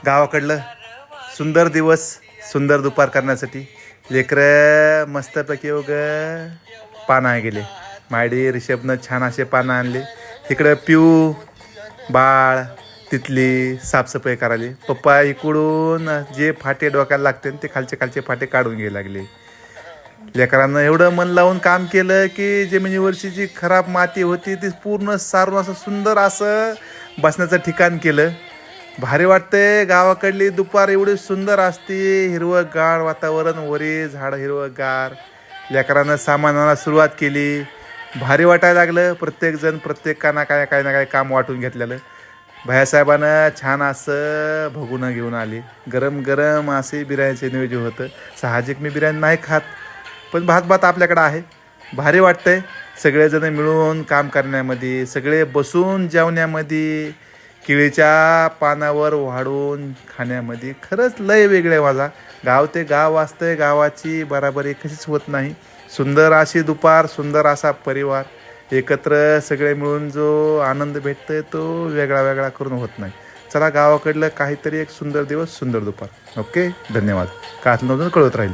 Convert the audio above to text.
गावाकडलं सुंदर दिवस, सुंदर दुपार करण्यासाठी लेकरं मस्तपैकी पानं गेले. मायडी रिषभनं छान असे पानं आणले. इकडं पिऊ बाळ तिथली साफसफाई करायली. पप्पा इकडून जे फाटे डोक्याला लागते ते खालचे फाटे काढून घ्यायला लागले. लेकरांना एवढं मन लावून काम केलं की जमिनीवरची जी खराब माती होती ती पूर्ण सारून असं सुंदर असं बसण्याचं ठिकाण केलं. भारी वाटते. गावाकडली दुपार एवढी सुंदर असते. हिरवंगार वातावरण, वरी झाड हिरवंगार. लेकरांना सामानाला सुरुवात केली. भारी वाटायला लागलं. प्रत्येकजण प्रत्येकाना काही ना काही काम वाटून घेतलेलं. भैयासाहेबानं छान असं भगुनं घेऊन आली. गरम गरम असे बिर्याणीचे नियोजन होतं. साहजिक मी बिर्याणी नाही खात, पण भात आपल्याकडं आहे. भारी वाटतंय सगळेजण मिळून काम करण्यामध्ये, सगळे बसून जेवण्यामध्ये, केळीच्या पानावर वाढून खाण्यामध्ये. खरंच लय वेगळे माझा. गाव ते गाव असतंय. गावाची बराबरी कशीच होत नाही. सुंदर अशी दुपार, सुंदर असा परिवार एकत्र सगळे मिळून जो आनंद भेटतोय तो वेगळा करून होत नाही. चला गावाकडलं काहीतरी एक सुंदर दिवस, सुंदर दुपार. ओके, धन्यवाद. का कळत राहील.